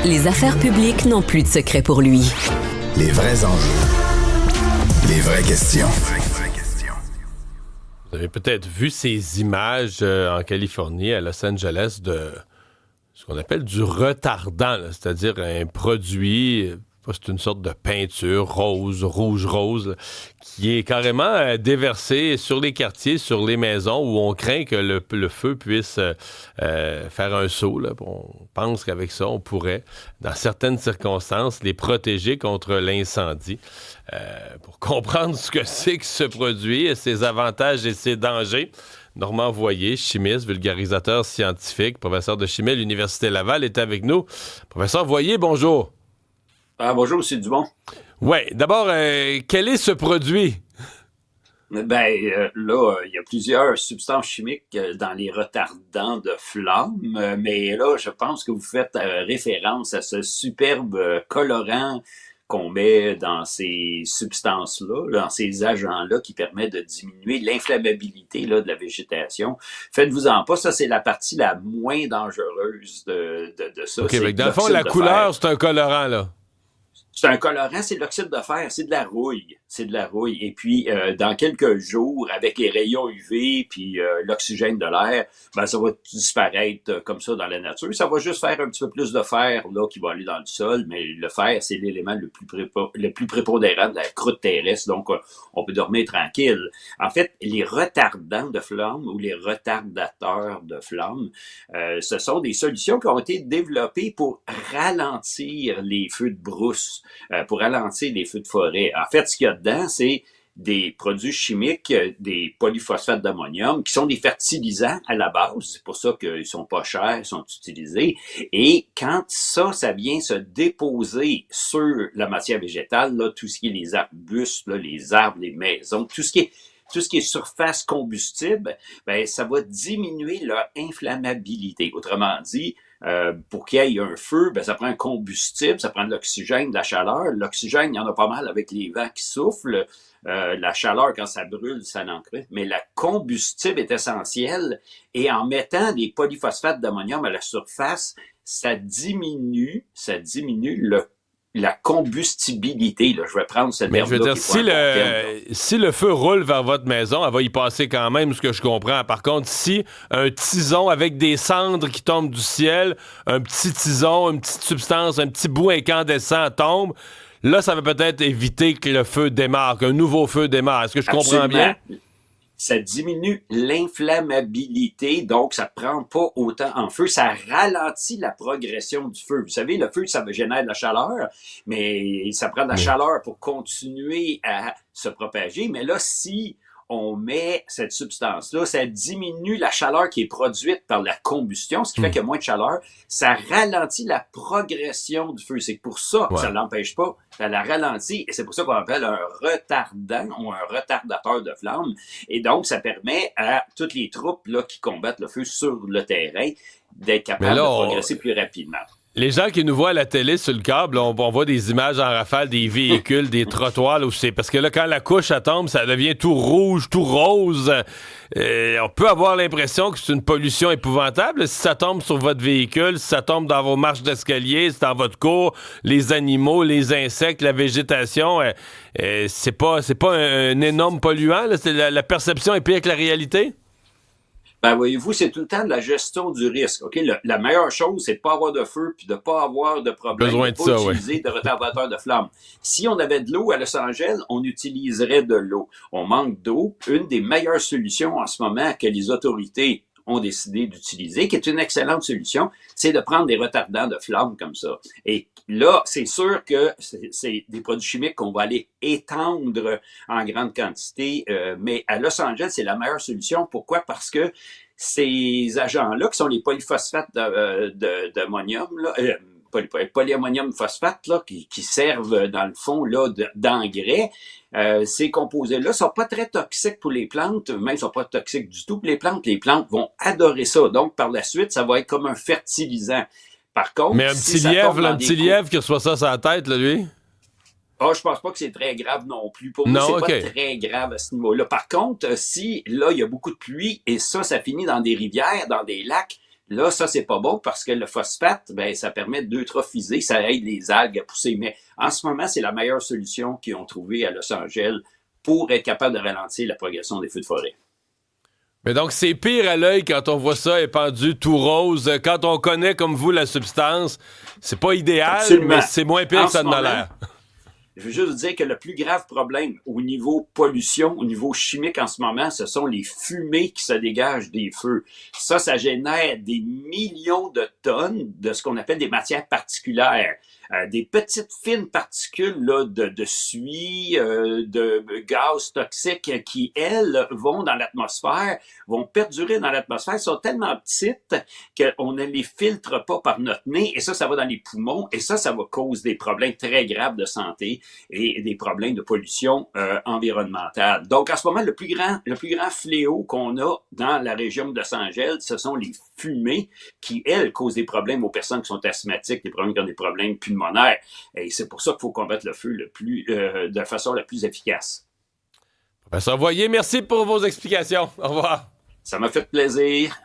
Les affaires publiques n'ont plus de secret pour lui. Les vrais enjeux. Les vraies questions. Vous avez peut-être vu ces images en Californie, à Los Angeles, de ce qu'on appelle du retardant, là, c'est-à-dire un produit, c'est une sorte de peinture rouge-rose, qui est carrément déversé sur les quartiers, sur les maisons, où on craint que le feu puisse faire un saut. Là. On pense qu'avec ça, on pourrait, dans certaines circonstances, les protéger contre l'incendie. Pour comprendre ce que c'est que ce produit, ses avantages et ses dangers, Normand Voyer, chimiste, vulgarisateur scientifique, professeur de chimie à l'Université Laval, est avec nous. Professeur Voyer, bonjour. Bonjour, M. Dumont. Oui, d'abord, quel est ce produit? Là, il y a plusieurs substances chimiques dans les retardants de flamme, mais là, je pense que vous faites référence à ce superbe colorant qu'on met dans ces substances-là, dans ces agents-là, qui permet de diminuer l'inflammabilité là, de la végétation. Faites-vous-en pas, ça, c'est la partie la moins dangereuse de ça. OK, mais dans le fond, la couleur, c'est un colorant, là. C'est un colorant, c'est de l'oxyde de fer, c'est de la rouille. C'est de la rouille. Et puis, dans quelques jours, avec les rayons UV puis l'oxygène de l'air, ça va disparaître comme ça dans la nature. Ça va juste faire un petit peu plus de fer là qui va aller dans le sol, mais le fer, c'est l'élément le plus prépondérant de la croûte terrestre, donc on peut dormir tranquille. En fait, les retardants de flamme ou les retardateurs de flamme, ce sont des solutions qui ont été développées pour ralentir les feux de brousse, pour ralentir les feux de forêt. En fait, ce qu'il y a dedans, c'est des produits chimiques, des polyphosphates d'ammonium, qui sont des fertilisants à la base. C'est pour ça qu'ils sont pas chers, ils sont utilisés. Et quand ça vient se déposer sur la matière végétale, là, tout ce qui est les arbustes, là, les arbres, les maisons, tout ce qui est surface combustible, ça va diminuer leur inflammabilité. Autrement dit, pour qu'il y ait un feu, ça prend un combustible, ça prend de l'oxygène, de la chaleur. L'oxygène, il y en a pas mal avec les vents qui soufflent. La chaleur, quand ça brûle, ça n'en crée. Mais le combustible est essentiel. Et en mettant des polyphosphates d'ammonium à la surface, ça diminue la combustibilité, là. Je vais prendre cette Mais je veux terme-là dire, si le feu roule vers votre maison, elle va y passer quand même, ce que je comprends. Par contre, si un tison avec des cendres qui tombent du ciel, un petit tison, une petite substance, un petit bout incandescent tombe, là, ça va peut-être éviter que le feu démarre, qu'un nouveau feu démarre. Est-ce que je comprends bien? Ça diminue l'inflammabilité, donc ça prend pas autant en feu, ça ralentit la progression du feu. Vous savez, le feu, ça génère de la chaleur, mais ça prend de la chaleur pour continuer à se propager. Mais là, si on met cette substance-là, ça diminue la chaleur qui est produite par la combustion, ce qui fait qu'il y a moins de chaleur. Ça ralentit la progression du feu. C'est pour ça que ça ne l'empêche pas, ça la ralentit. Et c'est pour ça qu'on appelle un retardant ou un retardateur de flamme. Et donc, ça permet à toutes les troupes là, qui combattent le feu sur le terrain d'être capables de progresser plus rapidement. Les gens qui nous voient à la télé sur le câble, on voit des images en rafale des véhicules, des trottoirs, là, où c'est parce que là, quand la couche elle tombe, ça devient tout rouge, tout rose. On peut avoir l'impression que c'est une pollution épouvantable. Si ça tombe sur votre véhicule, si ça tombe dans vos marches d'escalier, c'est dans votre cour, les animaux, les insectes, la végétation, c'est pas un énorme polluant. Là. La perception est pire que la réalité. Voyez-vous, c'est tout le temps de la gestion du risque. Ok, la meilleure chose, c'est de pas avoir de feu puis de pas avoir de problème. Besoin de ça, utiliser de retardateur de flamme. Si on avait de l'eau à Los Angeles, on utiliserait de l'eau. On manque d'eau. Une des meilleures solutions en ce moment que les autorités ont décidé d'utiliser, qui est une excellente solution, c'est de prendre des retardants de flamme comme ça. Et là, c'est sûr que c'est des produits chimiques qu'on va aller étendre en grande quantité, mais à Los Angeles, c'est la meilleure solution. Pourquoi? Parce que ces agents-là, qui sont les polyphosphates d'ammonium, là, polyammonium phosphate, là, qui servent dans le fond là d'engrais, ces composés-là sont pas très toxiques pour les plantes, même sont pas toxiques du tout pour les plantes. Les plantes vont adorer ça. Donc, par la suite, ça va être comme un fertilisant. Par contre, mais un petit lièvre qui reçoit ça sur la tête, là, lui? Je pense pas que c'est très grave non plus. Pour moi, c'est pas très grave à ce niveau-là. Par contre, si, là, il y a beaucoup de pluie, et ça finit dans des rivières, dans des lacs, Là, ça, c'est pas bon parce que le phosphate, ben, ça permet d'eutrophiser, ça aide les algues à pousser. Mais en ce moment, c'est la meilleure solution qu'ils ont trouvée à Los Angeles pour être capable de ralentir la progression des feux de forêt. Mais donc, c'est pire à l'œil quand on voit ça épandu tout rose. Quand on connaît, comme vous, la substance, c'est pas idéal, Absolument. mais c'est moins pire que ça en a l'air. Je veux juste dire que le plus grave problème au niveau pollution, au niveau chimique en ce moment, ce sont les fumées qui se dégagent des feux. Ça génère des millions de tonnes de ce qu'on appelle des matières particulières. Des petites fines particules là, de suie, de gaz toxiques qui, elles, vont dans l'atmosphère, vont perdurer dans l'atmosphère, sont tellement petites qu'on ne les filtre pas par notre nez, et ça va dans les poumons, et ça va causer des problèmes très graves de santé et des problèmes de pollution environnementale. Donc, en ce moment, le plus grand fléau qu'on a dans la région de Los Angeles, ce sont les fumées qui, elles, causent des problèmes aux personnes qui sont asthmatiques, des problèmes qui ont des problèmes pulmonaires. Et c'est pour ça qu'il faut combattre le feu de façon la plus efficace. Professeur Voyer, merci pour vos explications. Au revoir. Ça m'a fait plaisir.